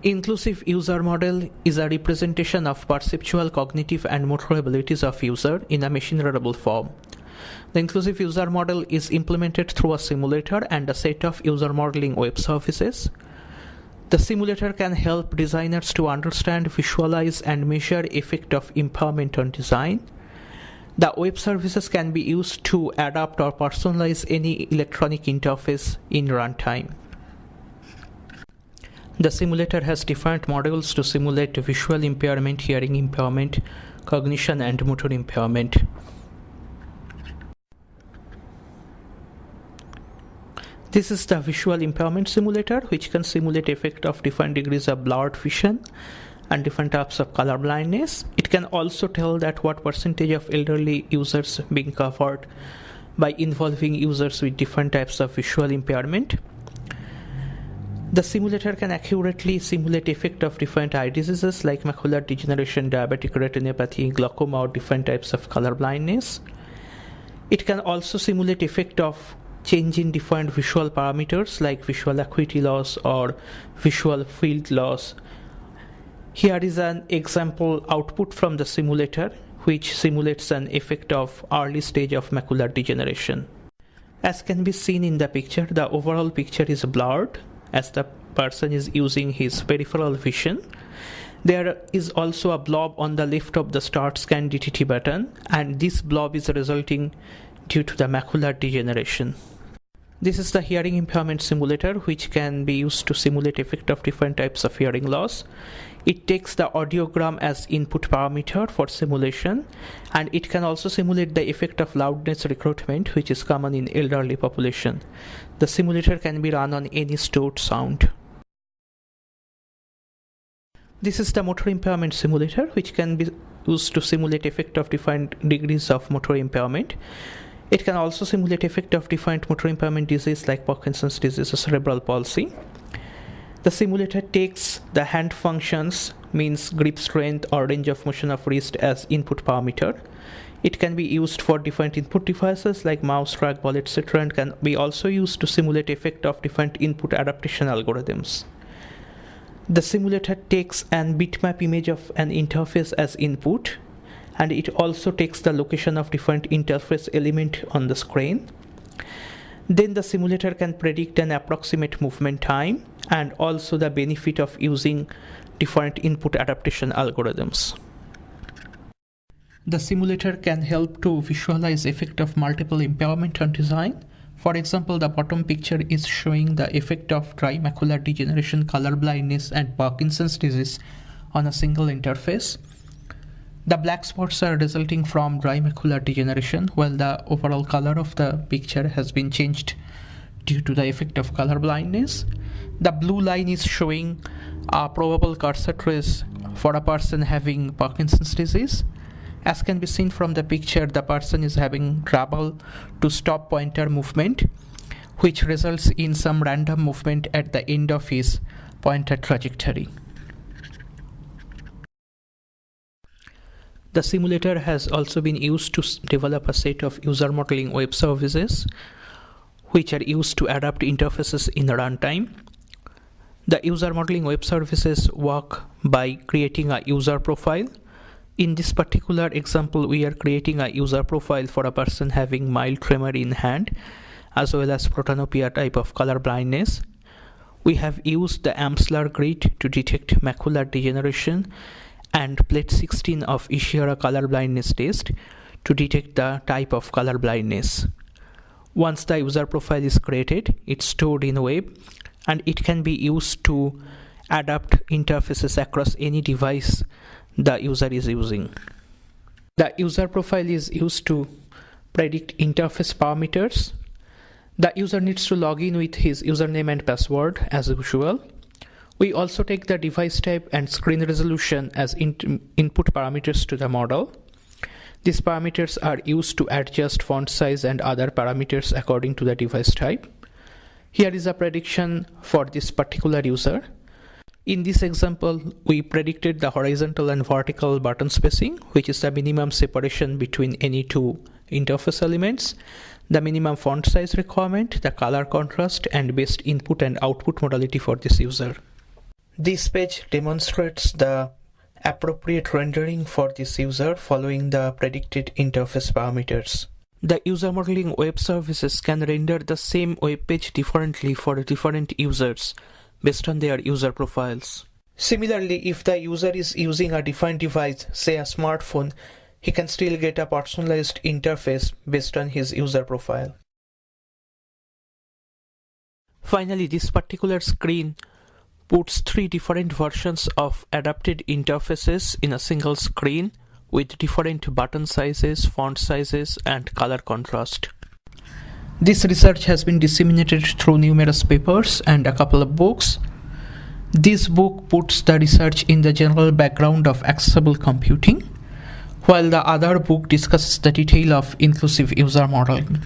Inclusive user model is a representation of perceptual, cognitive, and motor abilities of user in a machine-readable form. The inclusive user model is implemented through a simulator and a set of user modeling web services. The simulator can help designers to understand, visualize, and measure effect of impairment on design. The web services can be used to adapt or personalize any electronic interface in runtime. The simulator has different modules to simulate visual impairment, hearing impairment, cognition, and motor impairment. This is the visual impairment simulator, which can simulate effect of different degrees of blurred vision and different types of color blindness. It can also tell that what percentage of elderly users being covered by involving users with different types of visual impairment. The simulator can accurately simulate effect of different eye diseases like macular degeneration, diabetic retinopathy, glaucoma, or different types of color blindness. It can also simulate effect of change in different visual parameters like visual acuity loss or visual field loss. Here is an example output from the simulator which simulates an effect of early stage of macular degeneration. As can be seen in the picture, the overall picture is blurred as the person is using his peripheral vision. There is also a blob on the left of the Start Scan DTT button, and this blob is resulting due to the macular degeneration. This is the hearing impairment simulator, which can be used to simulate effect of different types of hearing loss. It takes the audiogram as input parameter for simulation, and it can also simulate the effect of loudness recruitment, which is common in elderly population. The simulator can be run on any stored sound. This is the motor impairment simulator, which can be used to simulate effect of different degrees of motor impairment. It can also simulate effect of different motor impairment disease like Parkinson's disease or cerebral palsy. The simulator takes the hand functions, means grip strength or range of motion of wrist, as input parameter. It can be used for different input devices like mouse, trackball, etc., and can be also used to simulate effect of different input adaptation algorithms. The simulator takes an bitmap image of an interface as input, and it also takes the location of different interface element on the screen. Then the simulator can predict an approximate movement time and also the benefit of using different input adaptation algorithms. The simulator can help to visualize effect of multiple impairment on design. For example, the bottom picture is showing the effect of dry macular degeneration, color blindness, and Parkinson's disease on a single interface. The black spots are resulting from dry macular degeneration, while the overall color of the picture has been changed due to the effect of color blindness. The blue line is showing a probable cursor trace for a person having Parkinson's disease. As can be seen from the picture, the person is having trouble to stop pointer movement, which results in some random movement at the end of his pointer trajectory. The simulator has also been used to develop a set of user modeling web services which are used to adapt interfaces in the runtime. The user modeling web services work by creating a user profile. In this particular example, we are creating a user profile for a person having mild tremor in hand as well as protanopia type of color blindness. We have used the Amsler grid to detect macular degeneration and plate 16 of Ishihara color blindness test to detect the type of color blindness. Once the user profile is created, it's stored in web and it can be used to adapt interfaces across any device the user is using. The user profile is used to predict interface parameters. The user needs to log in with his username and password as usual. We also take the device type and screen resolution as input parameters to the model. These parameters are used to adjust font size and other parameters according to the device type. Here is a prediction for this particular user. In this example, we predicted the horizontal and vertical button spacing, which is the minimum separation between any two interface elements, the minimum font size requirement, the color contrast, and best input and output modality for this user. This page demonstrates the appropriate rendering for this user following the predicted interface parameters. The user modeling web services can render the same web page differently for different users based on their user profiles. Similarly, if the user is using a defined device, say a smartphone, he can still get a personalized interface based on his user profile. Finally, this particular screen puts 3 different versions of adapted interfaces in a single screen with different button sizes, font sizes, and color contrast. This research has been disseminated through numerous papers and a couple of books. This book puts the research in the general background of accessible computing, while the other book discusses the detail of inclusive user modeling.